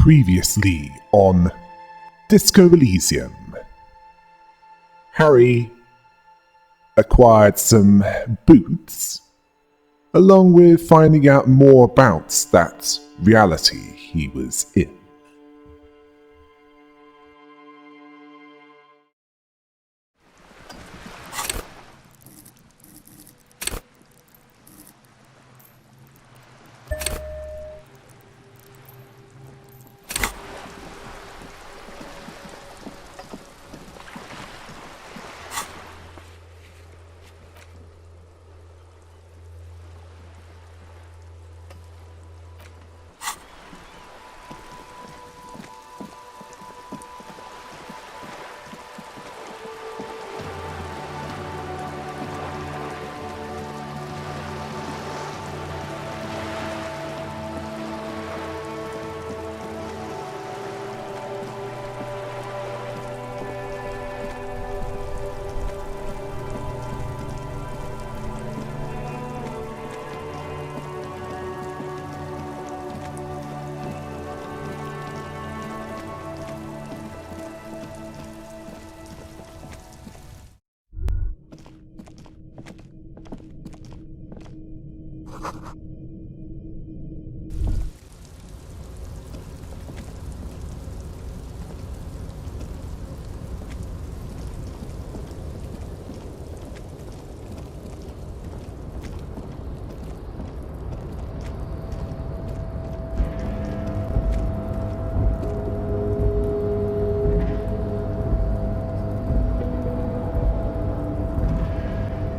Previously on Disco Elysium. Harry acquired some boots, along with finding out more about that reality he was in.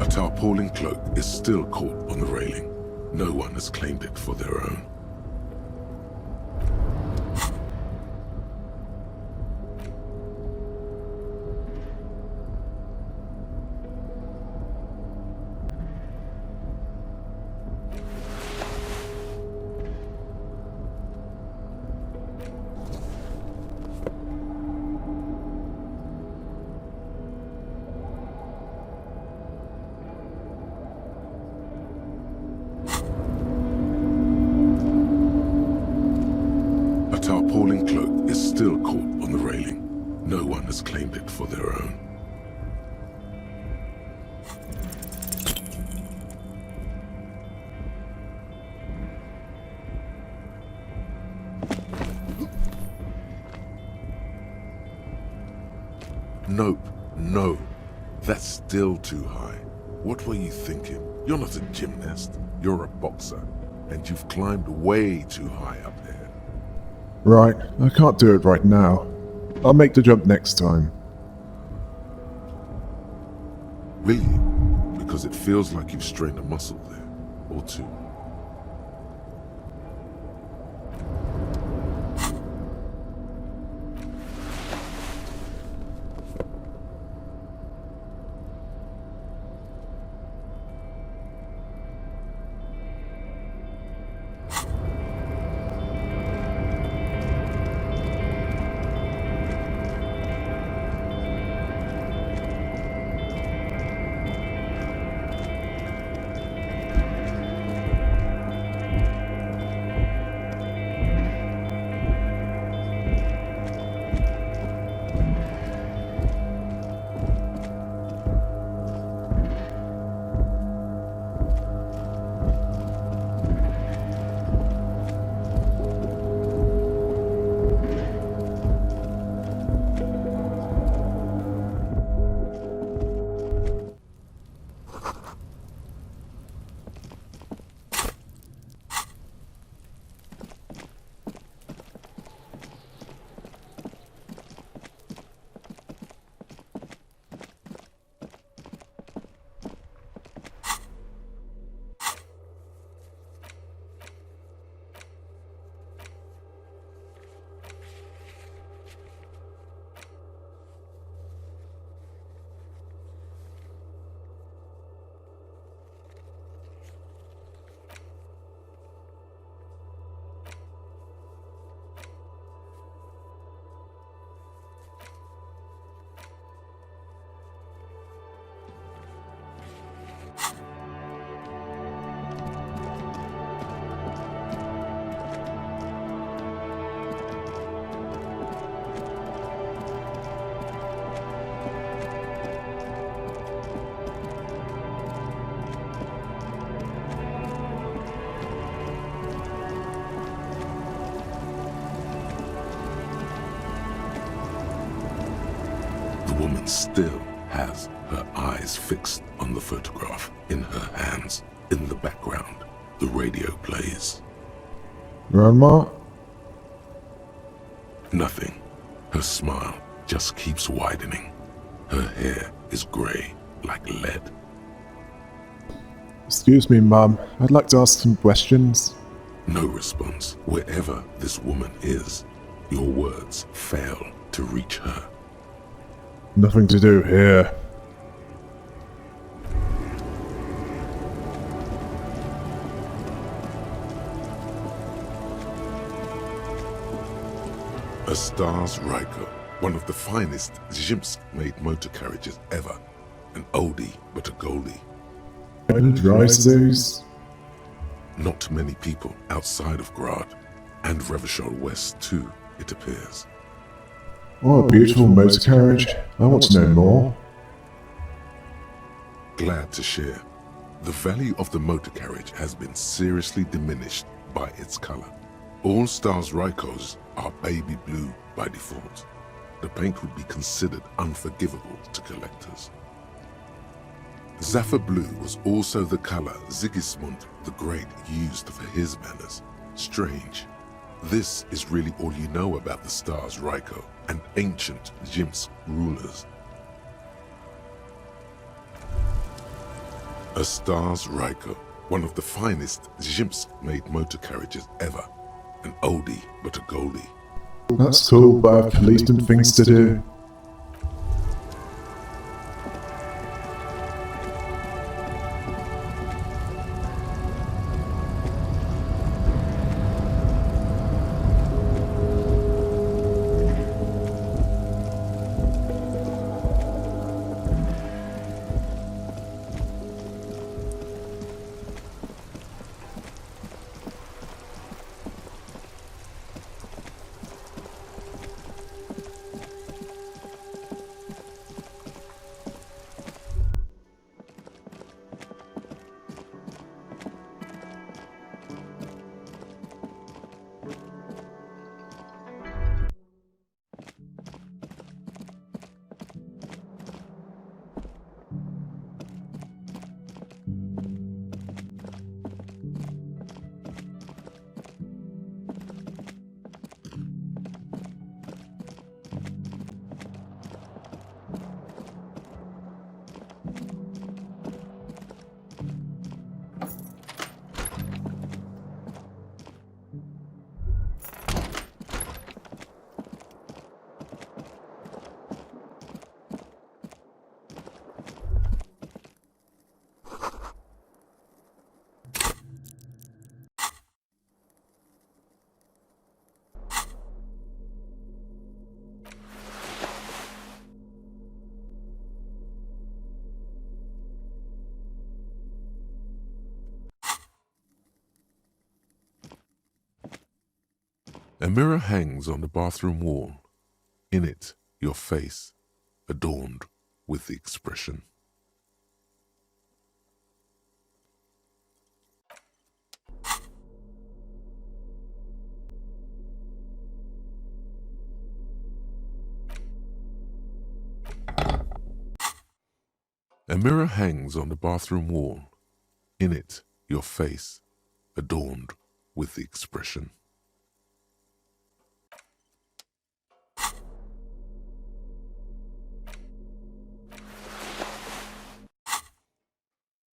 A tarpaulin cloak is still caught on the railing. No one has claimed it for their own. A tarpaulin cloak is still caught on the railing. No one has claimed it for their own. Nope, no. That's still too high. What were you thinking? You're not a gymnast. You're a boxer. And you've climbed way too high up there. Right, I can't do it right now. I'll make the jump next time. Will you? Because it feels like you've strained a muscle there, or two. still has her eyes fixed on the photograph in her hands. In the background, the radio plays. Grandma? Nothing. Her smile just keeps widening. Her hair is grey like lead. Excuse me, Mum. I'd like to ask some questions. No response. Wherever this woman is, your words fail to reach her. Nothing to do here. A Stars Ryko, one of the finest Zhimsk-made motor carriages ever. An oldie but a goldie. Who drives those? Not many people outside of Grad, and Revachol West too, it appears. What a beautiful motor carriage. I want to know more. Glad to share. The value of the motor carriage has been seriously diminished by its color. All Stars Rykos are baby blue by default. The paint would be considered unforgivable to collectors. Zephyr blue was also the color Sigismund the Great used for his banners. Strange. This is really all you know about the Stars Ryko and ancient Zhimsk rulers. A Stars Ryko, one of the finest Zhimsk-made motor carriages ever. An oldie but a goldie. That's cool, but I have police and things to do. A mirror hangs on the bathroom wall. In it, your face, adorned with the expression. A mirror hangs on the bathroom wall. In it, your face, adorned with the expression.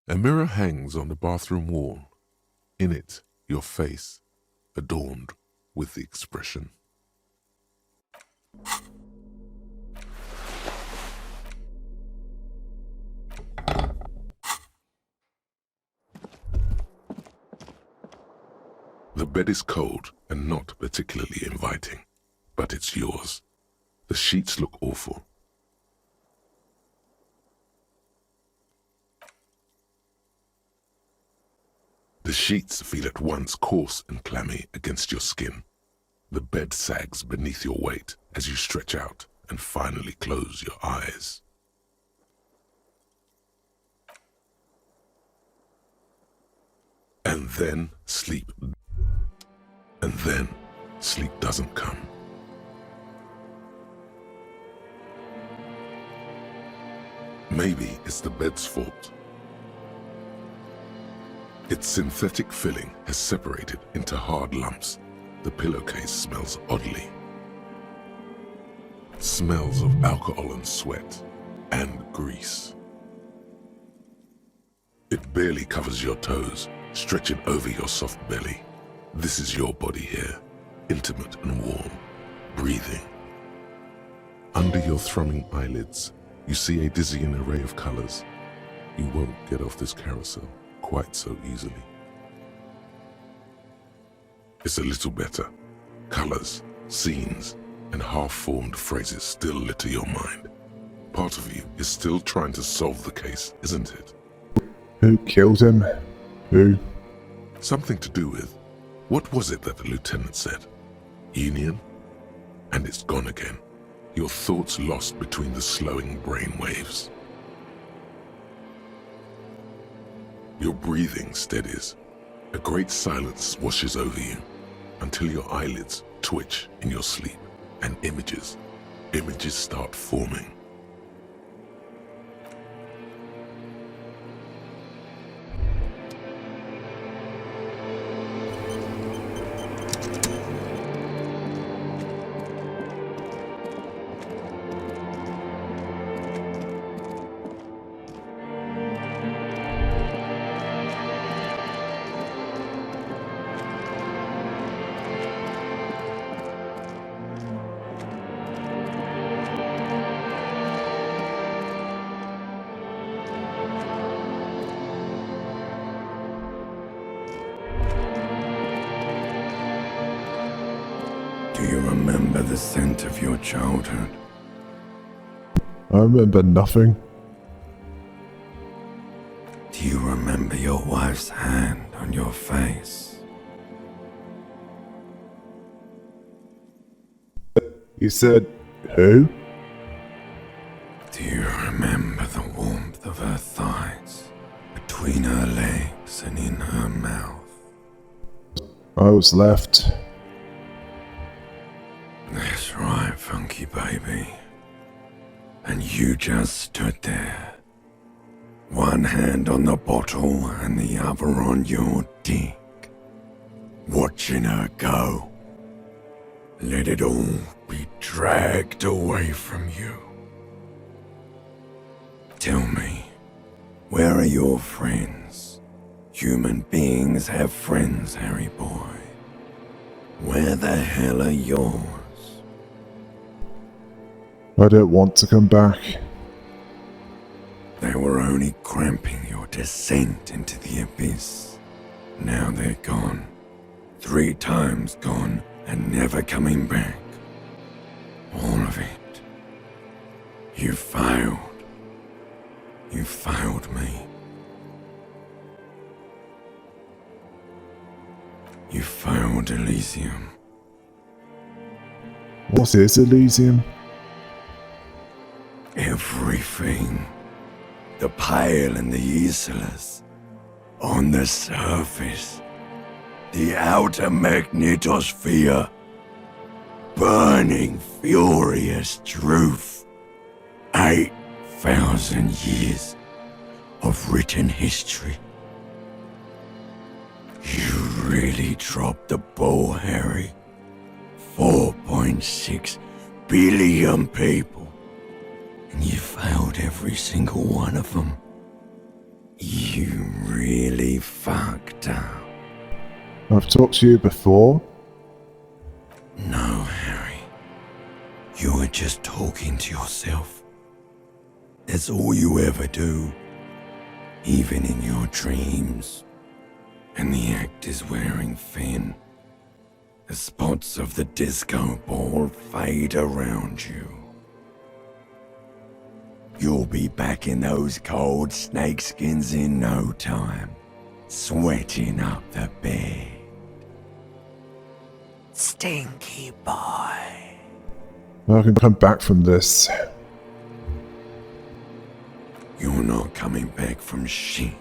A mirror hangs on the bathroom wall. In it, your face, adorned with the expression. The bed is cold and not particularly inviting, but it's yours. The sheets look awful. The sheets feel at once coarse and clammy against your skin. The bed sags beneath your weight as you stretch out and finally close your eyes. And then sleep. And then sleep doesn't come. Maybe it's the bed's fault. Its synthetic filling has separated into hard lumps. The pillowcase smells oddly. It smells of alcohol and sweat and grease. It barely covers your toes, stretching over your soft belly. This is your body here, intimate and warm, breathing. Under your thrumming eyelids, you see a dizzying array of colors. You won't get off this carousel quite so easily. It's a little better. Colors, scenes, and half-formed phrases still litter your mind. Part of you is still trying to solve the case, isn't it? Who killed him? Who? Something to do with, what was it that the lieutenant said? Union? And it's gone again. Your thoughts lost between the slowing brain waves. Your breathing steadies. A great silence washes over you until your eyelids twitch in your sleep and images start forming. Do you remember the scent of your childhood? I remember nothing. Do you remember your wife's hand on your face? You said, who? Do you remember the warmth of her thighs between her legs and in her mouth? I was left. That's right, funky baby. And you just stood there. One hand on the bottle and the other on your dick. Watching her go. Let it all be dragged away from you. Tell me, where are your friends? Human beings have friends, Harry boy. Where the hell are yours? I don't want to come back. They were only cramping your descent into the abyss. Now they're gone. 3 times gone and never coming back. All of it. You failed. You failed me. You failed Elysium. What is Elysium? Everything. The Pale and the Islas. On the surface. The outer magnetosphere. Burning, furious truth. 8,000 years of written history. You really dropped the ball, Harry. 4.6 billion people. And you failed every single one of them. You really fucked up. I've talked to you before. No, Harry. You were just talking to yourself. That's all you ever do. Even in your dreams. And the act is wearing thin. The spots of the disco ball fade around you. You'll be back in those cold snakeskins in no time, sweating up the bed. Stinky boy. I can come back from this. You're not coming back from shit,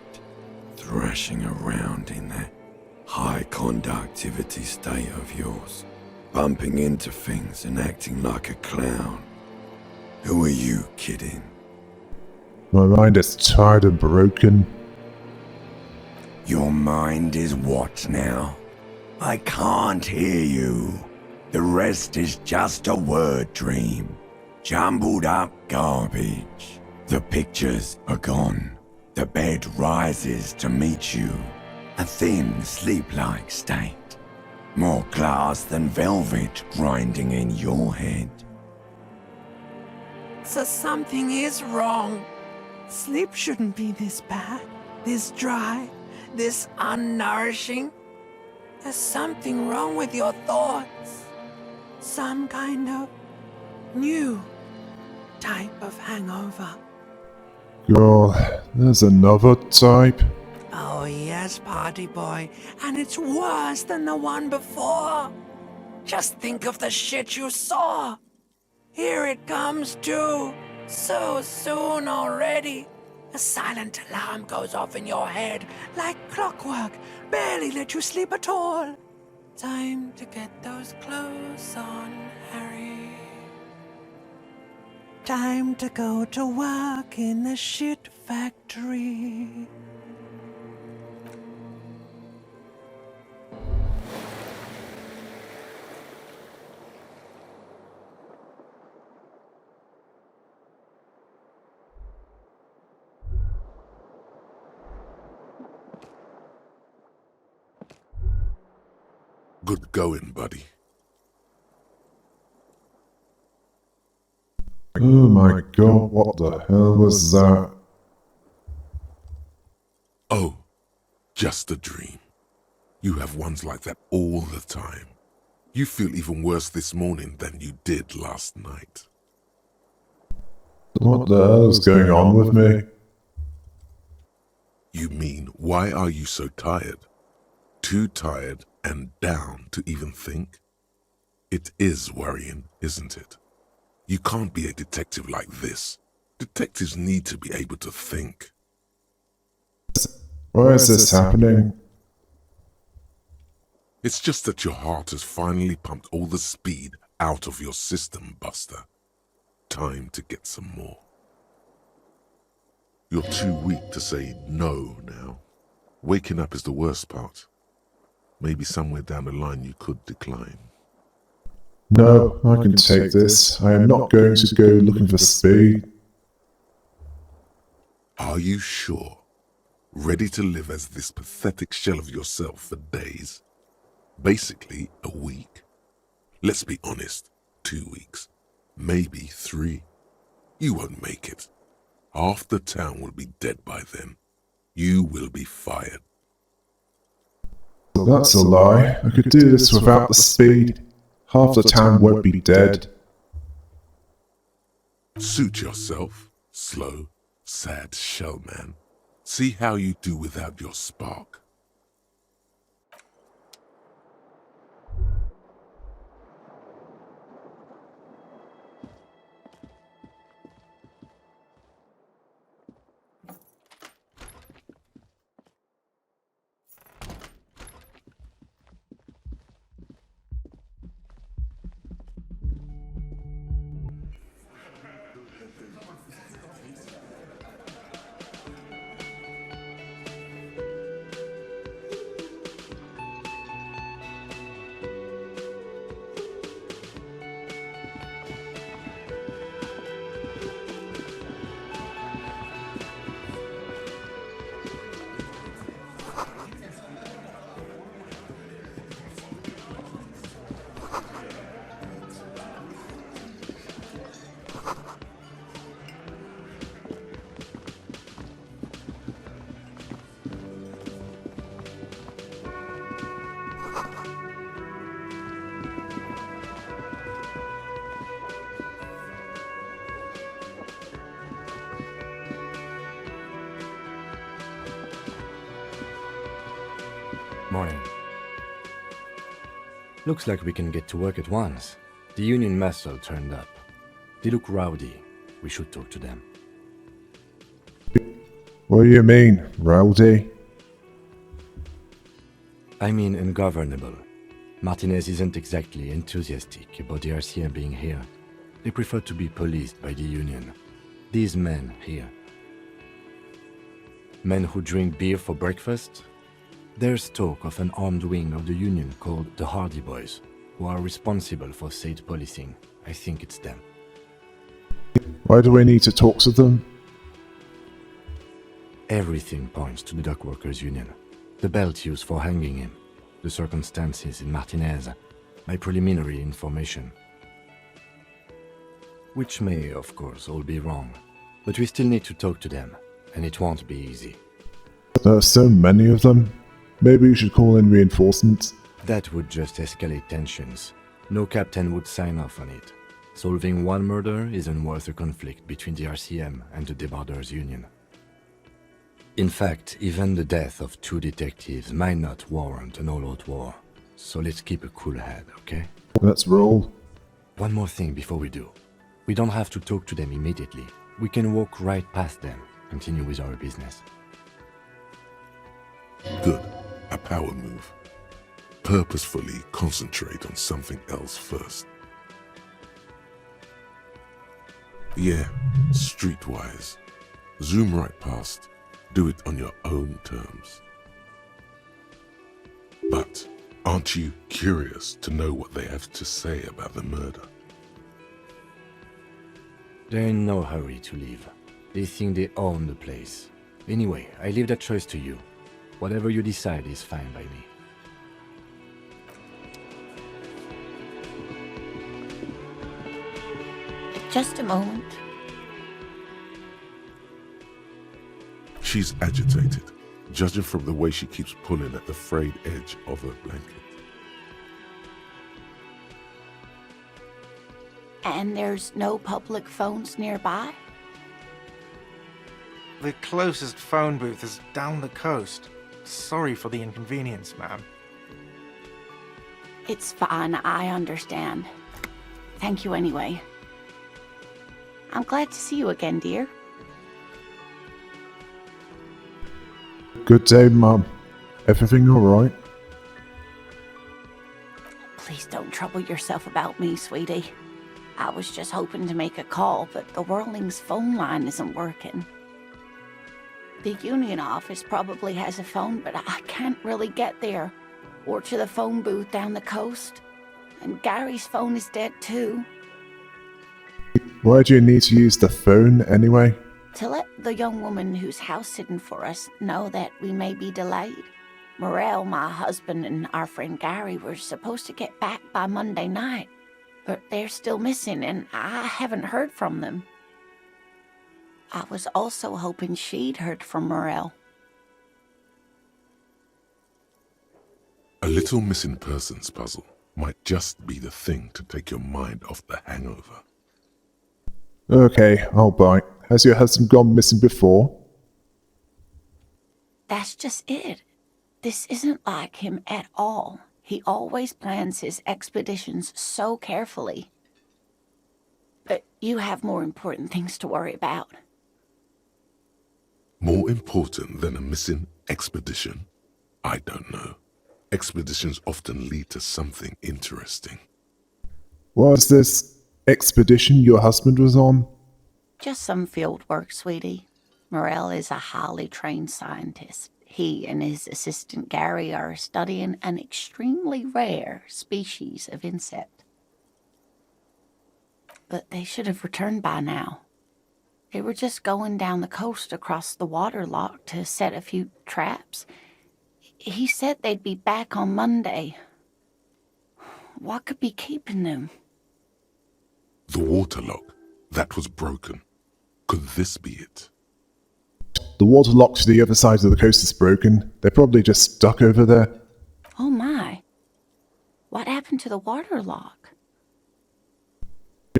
thrashing around in that high conductivity state of yours, bumping into things and acting like a clown. Who are you kidding? My mind is tired and broken. Your mind is what now? I can't hear you. The rest is just a word dream. Jumbled up garbage. The pictures are gone. The bed rises to meet you. A thin, sleep-like state. More glass than velvet grinding in your head. So something is wrong. Sleep shouldn't be this bad, this dry, this unnourishing. There's something wrong with your thoughts. Some kind of new type of hangover. Girl, there's another type. Oh yes, party boy, and it's worse than the one before. Just think of the shit you saw. Here it comes too, so soon already. A silent alarm goes off in your head like clockwork, barely let you sleep at all. Time to get those clothes on, Harry. Time to go to work in the shit factory. Good going, buddy. Oh my god, what the hell was that? Oh, just a dream. You have ones like that all the time. You feel even worse this morning than you did last night. What the hell is going on with me? You mean, why are you so tired? Too tired and down to even think? It is worrying, isn't it? You can't be a detective like this. Detectives need to be able to think. Why is this happening? It's just that your heart has finally pumped all the speed out of your system, Buster. Time to get some more. You're too weak to say no now. Waking up is the worst part. Maybe somewhere down the line you could decline. No, I can take this. I am not going to go looking for speed. Are you sure? Ready to live as this pathetic shell of yourself for days? Basically, a week. Let's be honest, 2 weeks. Maybe 3. You won't make it. Half the town will be dead by then. You will be fired. That's a lie. I could do this without the speed. Half the town won't be dead. Suit yourself, slow, sad shell man. See how you do without your spark. Morning. Looks like we can get to work at once. The Union muscle turned up. They look rowdy. We should talk to them. What do you mean, rowdy? I mean ungovernable. Martinez isn't exactly enthusiastic about the RCM being here. They prefer to be policed by the Union. These men here, Men who drink beer for breakfast? There's talk of an armed wing of the Union called the Hardy Boys, who are responsible for state policing. I think it's them. Why do we need to talk to them? Everything points to the Dockworkers Union. The belt used for hanging him, the circumstances in Martinez, my preliminary information. Which may, of course, all be wrong, but we still need to talk to them, and it won't be easy. There are so many of them. Maybe you should call in reinforcements. That would just escalate tensions. No captain would sign off on it. Solving one murder isn't worth a conflict between the RCM and the Debarders Union. In fact, even the death of 2 detectives might not warrant an all-out war. So let's keep a cool head, okay? Let's roll. One more thing before we do. We don't have to talk to them immediately. We can walk right past them, continue with our business. Good. A power move. Purposefully concentrate on something else first. Yeah, streetwise. Zoom right past. Do it on your own terms. But aren't you curious to know what they have to say about the murder? They're in no hurry to leave. They think they own the place. Anyway, I leave that choice to you. Whatever you decide is fine by me. Just a moment. She's agitated, judging from the way she keeps pulling at the frayed edge of her blanket. And there's no public phones nearby? The closest phone booth is down the coast. Sorry for the inconvenience, ma'am. It's fine, I understand. Thank you anyway. I'm glad to see you again, dear. Good day, Mum. Everything alright? Please don't trouble yourself about me, sweetie. I was just hoping to make a call, but the Whirling's phone line isn't working. The Union office probably has a phone, but I can't really get there, or to the phone booth down the coast. And Gary's phone is dead too. Why do you need to use the phone anyway? To let the young woman who's house-sitting for us know that we may be delayed. Morel, my husband, and our friend Gary were supposed to get back by Monday night, but they're still missing, and I haven't heard from them. I was also hoping she'd heard from Morel. A little missing persons puzzle might just be the thing to take your mind off the hangover. Okay, I'll bite. Has your husband gone missing before? That's just it. This isn't like him at all. He always plans his expeditions so carefully. But you have more important things to worry about. More important than a missing expedition? I don't know. Expeditions often lead to something interesting. Was this expedition your husband was on? Just some field work, sweetie. Morel is a highly trained scientist. He and his assistant Gary are studying an extremely rare species of insect. But they should have returned by now. They were just going down the coast across the waterlock to set a few traps. He said they'd be back on Monday. What could be keeping them? The waterlock, that was broken. Could this be it? The water lock to the other side of the coast is broken. They're probably just stuck over there. Oh my. What happened to the waterlock?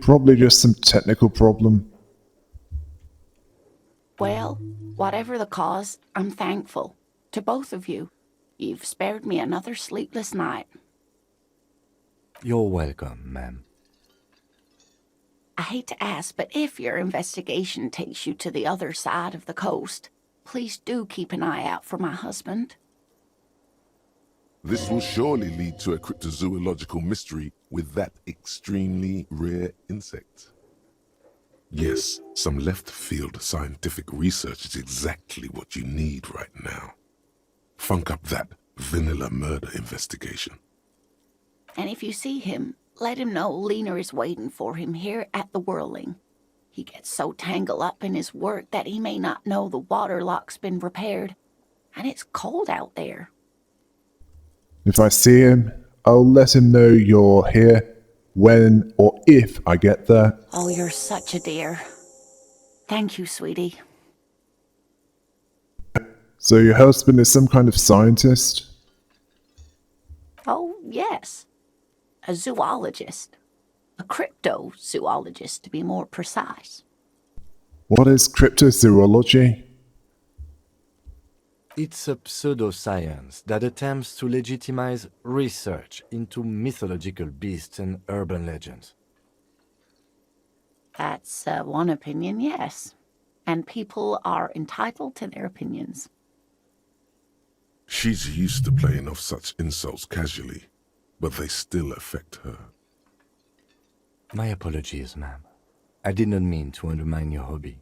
Probably just some technical problem. Well, whatever the cause, I'm thankful. To both of you. You've spared me another sleepless night. You're welcome, ma'am. I hate to ask, but if your investigation takes you to the other side of the coast, please do keep an eye out for my husband. This will surely lead to a cryptozoological mystery with that extremely rare insect. Yes, some left-field scientific research is exactly what you need right now. Funk up that vanilla murder investigation. And if you see him, let him know Lena is waiting for him here at the Whirling. He gets so tangled up in his work that he may not know the water lock's been repaired, and it's cold out there. If I see him, I'll let him know you're here when or if I get there. Oh, you're such a dear. Thank you, sweetie. So your husband is some kind of scientist? Oh, yes. A zoologist. A cryptozoologist, to be more precise. What is cryptozoology? It's a pseudoscience that attempts to legitimize research into mythological beasts and urban legends. That's one opinion, yes. And people are entitled to their opinions. She's used to playing off such insults casually, but they still affect her. My apologies, ma'am. I did not mean to undermine your hobby.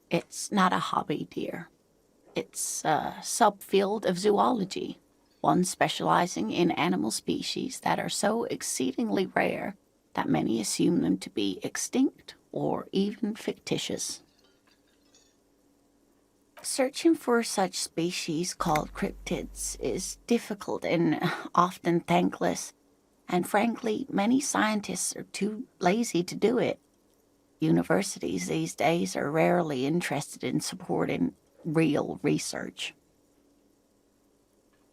It's not a hobby, dear. It's a subfield of zoology, one specializing in animal species that are so exceedingly rare that many assume them to be extinct or even fictitious. Searching for such species called cryptids is difficult and often thankless, and frankly, many scientists are too lazy to do it. Universities these days are rarely interested in supporting real research.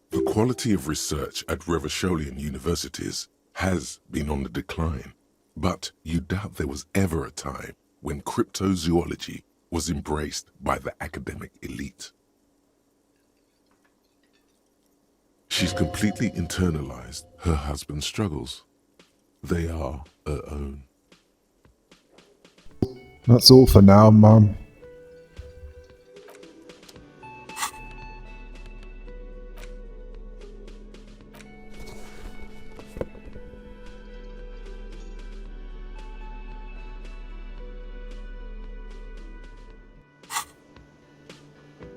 The quality of research at Revacholian universities has been on the decline, but you doubt there was ever a time when cryptozoology was embraced by the academic elite. She's completely internalized her husband's struggles. They are her own. That's all for now, Mum.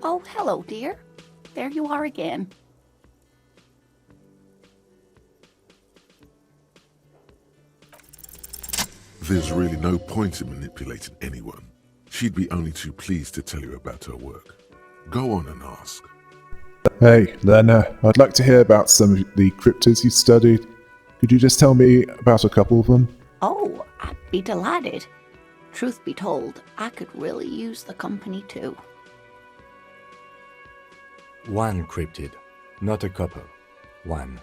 Oh, hello, dear. There you are again. There's really no point in manipulating anyone. She'd be only too pleased to tell you about her work. Go on and ask. Hey, Lena, I'd like to hear about some of the cryptids you studied. Could you just tell me about a couple of them? Oh, I'd be delighted. Truth be told, I could really use the company too. One cryptid, not a couple. One.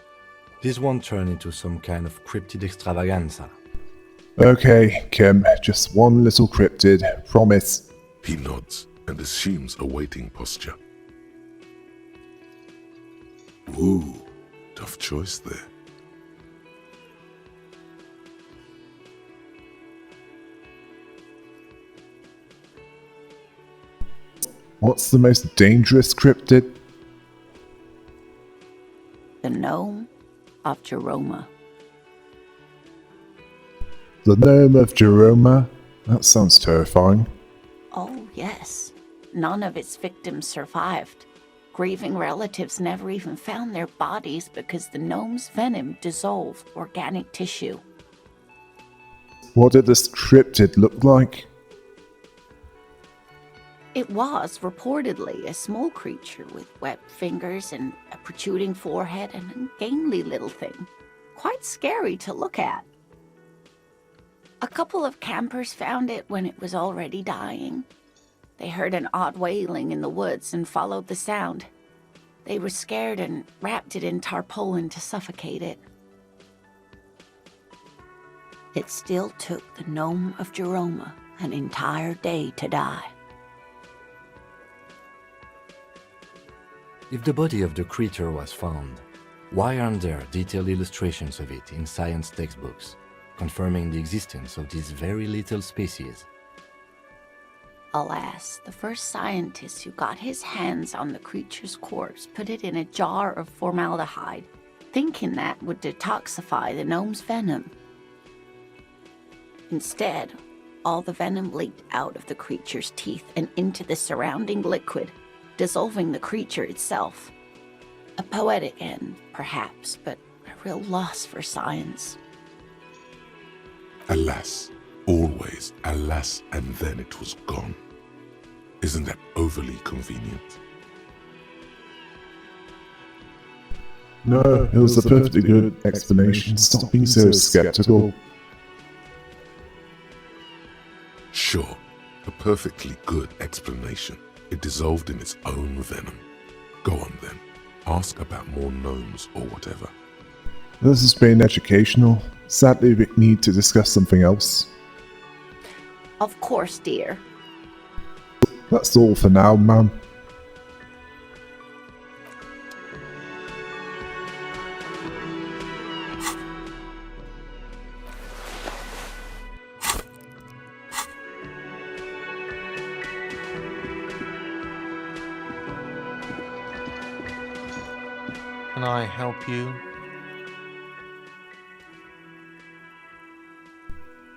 This won't turn into some kind of cryptid extravaganza. Okay, Kim, just one little cryptid, promise. He nods and assumes a waiting posture. Ooh, tough choice there. What's the most dangerous cryptid? The gnome of Jeroma. The gnome of Jeroma? That sounds terrifying. Oh, yes. None of its victims survived. Grieving relatives never even found their bodies because the gnome's venom dissolved organic tissue. What did this cryptid look like? It was reportedly a small creature with webbed fingers and a protruding forehead and a gangly little thing. Quite scary to look at. A couple of campers found it when it was already dying. They heard an odd wailing in the woods and followed the sound. They were scared and wrapped it in tarpaulin to suffocate it. It still took the gnome of Jeroma an entire day to die. If the body of the creature was found, why aren't there detailed illustrations of it in science textbooks, confirming the existence of this very little species? Alas, the first scientist who got his hands on the creature's corpse put it in a jar of formaldehyde, thinking that would detoxify the gnome's venom. Instead, All the venom leaked out of the creature's teeth and into the surrounding liquid, dissolving the creature itself. A poetic end, perhaps, but a real loss for science. Alas, always alas, and then it was gone. Isn't that overly convenient? No, it was a perfectly good explanation. Stop being so skeptical. Sure, a perfectly good explanation. It dissolved in its own venom. Go on then. Ask about more gnomes or whatever. This has been educational. Sadly, we need to discuss something else. Of course, dear. That's all for now, ma'am. Can I help you?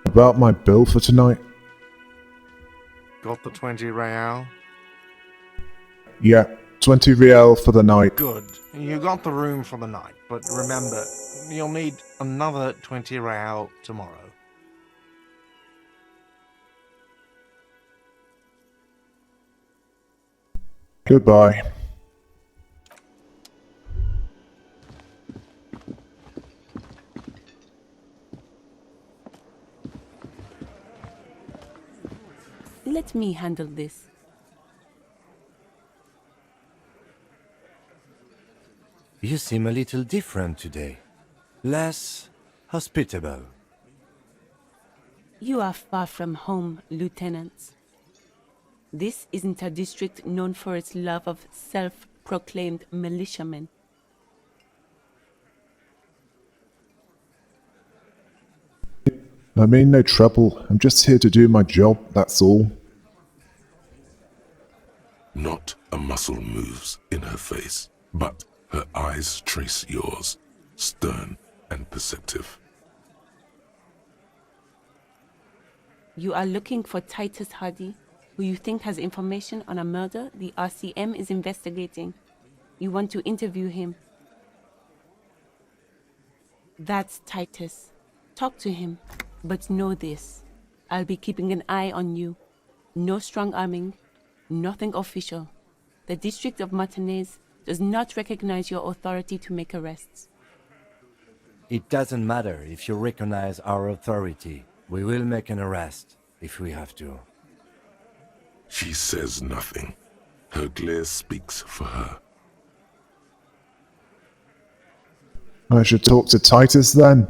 About my bill for tonight? Got the 20 real? Yeah, 20 real for the night. Good. You got the room for the night, but remember, you'll need another 20 real tomorrow. Goodbye. Let me handle this. You seem a little different today. Less hospitable. You are far from home, Lieutenant. This isn't a district known for its love of self-proclaimed militiamen. I mean no trouble. I'm just here to do my job, that's all. Not a muscle moves in her face, but her eyes trace yours, stern and perceptive. You are looking for Titus Hardy, who you think has information on a murder the RCM is investigating. You want to interview him. That's Titus. Talk to him. But know this. I'll be keeping an eye on you. No strong arming. Nothing official. The District of Martinez does not recognize your authority to make arrests. It doesn't matter if you recognize our authority. We will make an arrest, if we have to. She says nothing. Her glare speaks for her. I should talk to Titus then.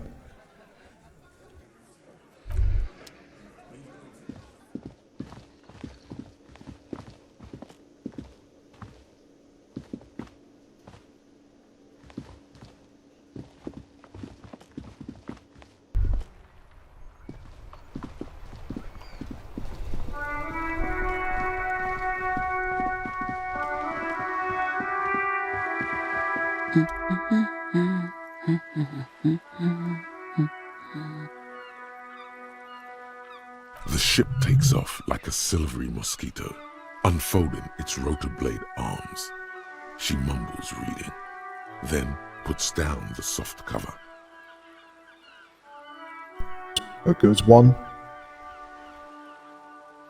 The ship takes off like a silvery mosquito, unfolding its rotor blade arms. She mumbles reading, then puts down the soft cover. A good one.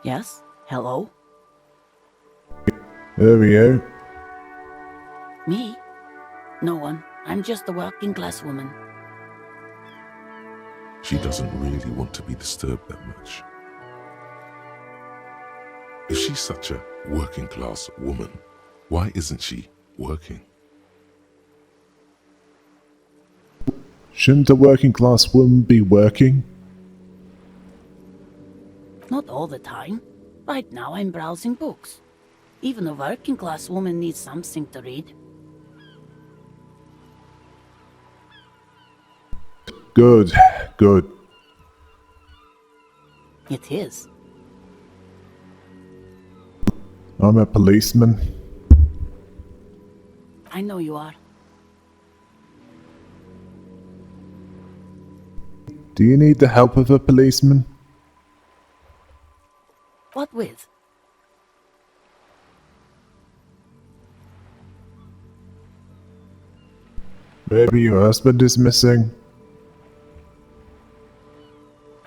Yes? Hello? There we go. Me? No one. I'm just a working class woman. She doesn't really want to be disturbed that much. If she's such a working class woman, why isn't she working? Shouldn't a working class woman be working? Not all the time. Right now I'm browsing books. Even a working class woman needs something to read. Good, good. It is. I'm a policeman. I know you are. Do you need the help of a policeman? What with? Maybe your husband is missing.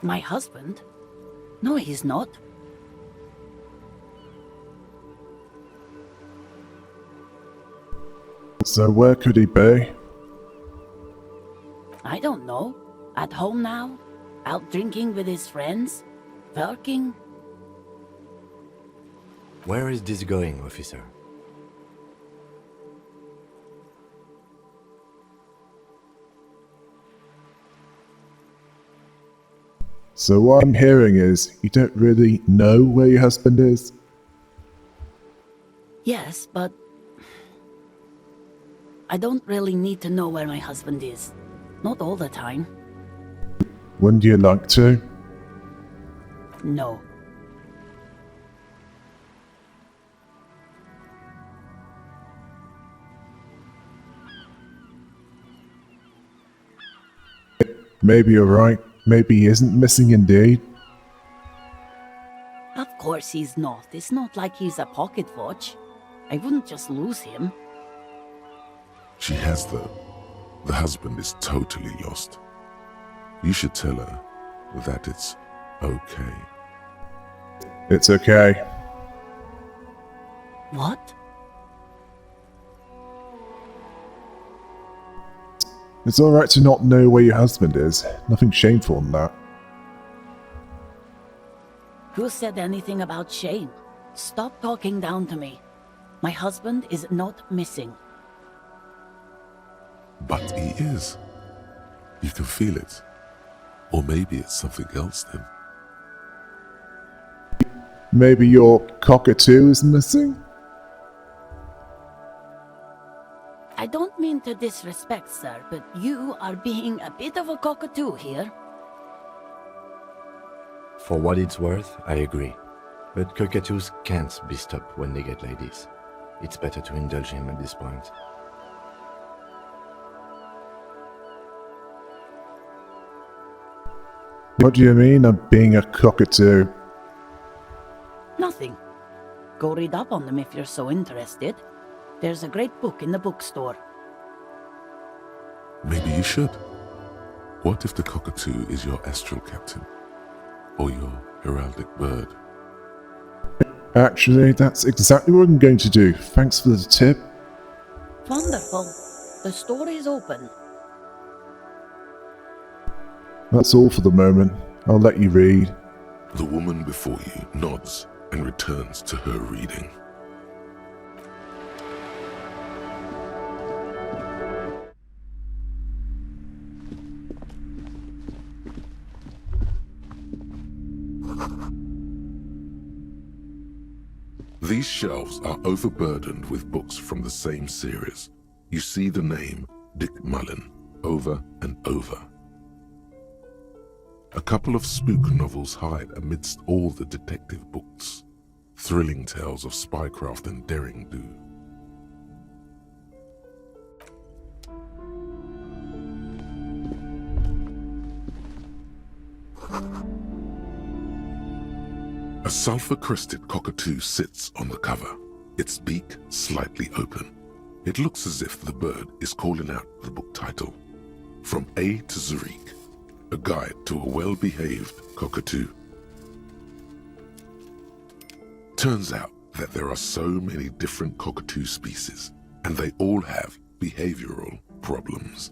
My husband? No, he's not. So where could he be? I don't know. At home now? Out drinking with his friends? Working? Where is this going, officer? So what I'm hearing is you don't really know where your husband is? Yes, but I don't really need to know where my husband is. Not all the time. Wouldn't you like to? No. Maybe you're right. Maybe he isn't missing indeed. Of course he's not. It's not like he's a pocket watch. I wouldn't just lose him. She has, though. The husband is totally lost. You should tell her that it's okay. It's okay. What? It's alright to not know where your husband is. Nothing shameful in that. Who said anything about shame? Stop talking down to me. My husband is not missing. But he is. You can feel it. Or maybe it's something else then. Maybe your cockatoo is missing? I don't mean to disrespect, sir, but you are being a bit of a cockatoo here. For what it's worth, I agree. But cockatoos can't be stopped when they get ladies. It's better to indulge him at this point. What do you mean I'm being a cockatoo? Nothing. Go read up on them if you're so interested. There's a great book in the bookstore. Maybe you should. What if the cockatoo is your astral captain? Or your heraldic bird? Actually, that's exactly what I'm going to do. Thanks for the tip. Wonderful. The store is open. That's all for the moment. I'll let you read. The woman before you nods and returns to her reading. These shelves are overburdened with books from the same series. You see the name Dick Mullen over and over. A couple of spook novels hide amidst all the detective books, thrilling tales of spycraft and daring-do. A sulfur-crested cockatoo sits on the cover, its beak slightly open. It looks as if the bird is calling out the book title, From A to Zurich, a guide to a well-behaved cockatoo. Turns out that there are so many different cockatoo species, and they all have behavioral problems.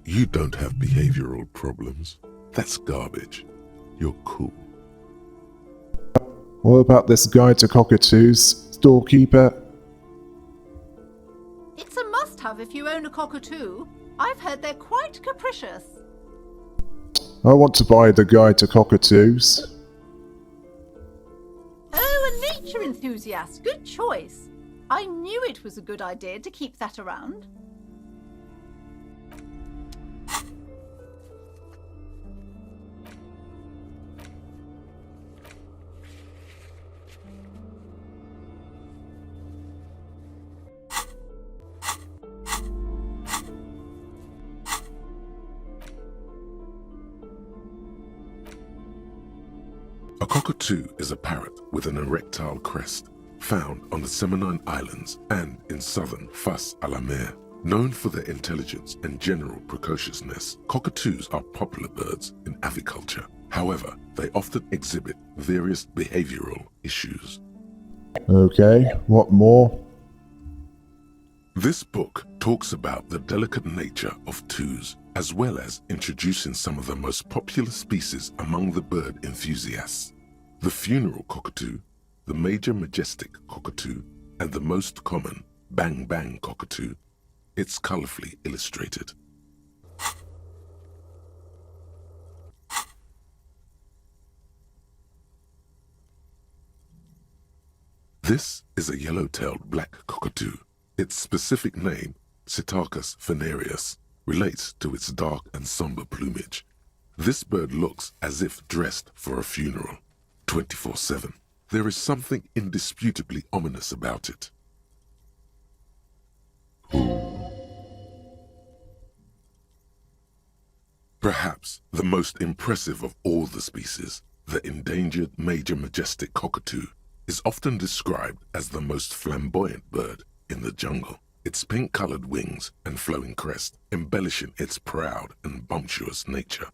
You don't have behavioral problems. That's garbage. You're cool. What about this guide to cockatoos, storekeeper? It's a must-have if you own a cockatoo. I've heard they're quite capricious. I want to buy the guide to cockatoos. Oh, a nature enthusiast. Good choice. I knew it was a good idea to keep that around. A A cockatoo is a parrot with an erectile crest, found on the Seminine Islands and in southern Fas al-Amer. Known for their intelligence and general precociousness, cockatoos are popular birds in aviculture. However, they often exhibit various behavioral issues. Okay, what more? This book talks about the delicate nature of twos, as well as introducing some of the most popular species among the bird enthusiasts. The funeral cockatoo, the major majestic cockatoo, and the most common bang bang cockatoo. It's colorfully illustrated. This is a yellow-tailed black cockatoo. Its specific name, Psittacus venereus, relates to its dark and somber plumage. This bird looks as if dressed for a funeral, 24/7. There is something indisputably ominous about it. Perhaps the most impressive of all the species, the endangered major majestic cockatoo, is often described as the most flamboyant bird in the jungle. Its pink-colored wings and flowing crest embellishing its proud and bumptious nature.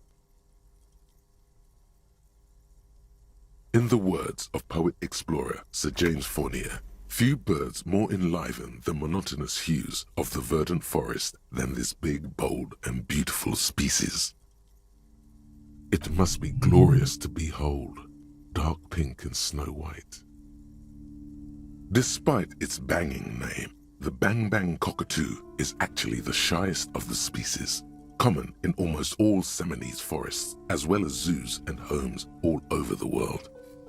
In the words of poet-explorer Sir James Fournier, few birds more enliven the monotonous hues of the verdant forest than this big, bold, and beautiful species. It must be glorious to behold, dark pink and snow white. Despite its banging name, the bang bang cockatoo is actually the shyest of the species, common in almost all Seminese forests, as well as zoos and homes all over the world.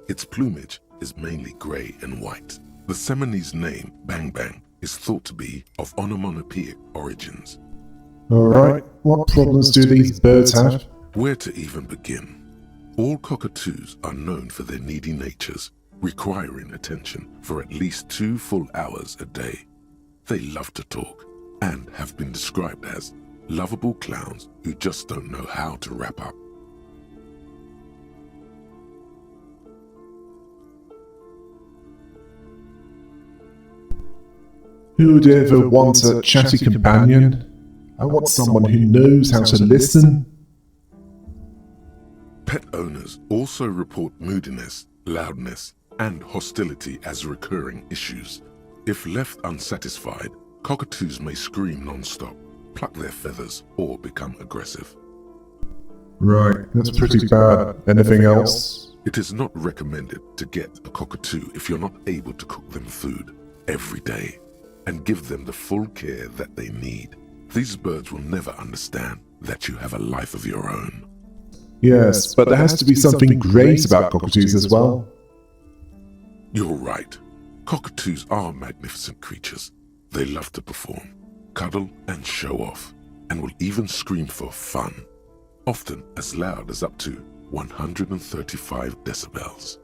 Its plumage is mainly grey and white. The Seminese name bang bang is thought to be of onomatopoeic origins. Alright, what problems do these birds have? Where to even begin? All cockatoos are known for their needy natures, requiring attention for at least 2 full hours a day. They love to talk and have been described as lovable clowns who just don't know how to wrap up. Who'd ever want a chatty companion? I want someone who knows how to listen. Pet owners also report moodiness, loudness, and hostility as recurring issues. If left unsatisfied, cockatoos may scream non-stop, pluck their feathers, or become aggressive. Right, that's pretty bad. Anything else? It is not recommended to get a cockatoo if you're not able to cook them food every day and give them the full care that they need. These birds will never understand that you have a life of your own. Yes, but there has to be something great about cockatoos as well. You're right. Cockatoos are magnificent creatures. They love to perform, cuddle and show off, and will even scream for fun, often as loud as up to 135 decibels.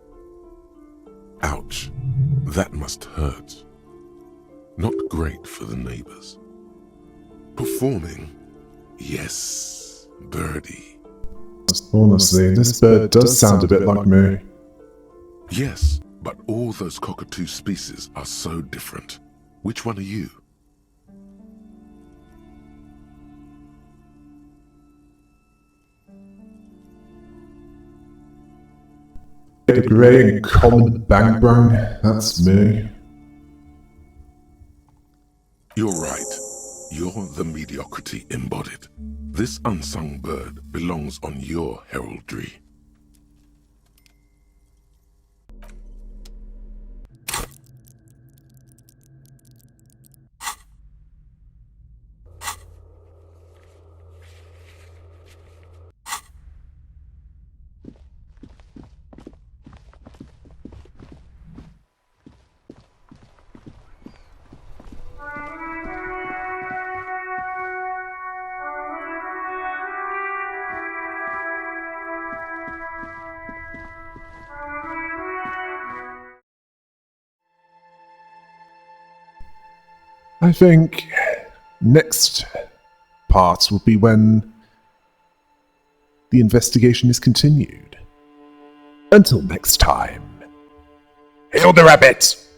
Ouch, that must hurt. Not great for the neighbors. Performing? Yes, birdie. Honestly, this bird does sound a bit like me. Yes, but all those cockatoo species are so different. Which one are you? The grey and common bang bang, that's me. You're right. You're the mediocrity embodied. This unsung bird belongs on your heraldry. I think next part will be when the investigation is continued. Until next time, hail the rabbit!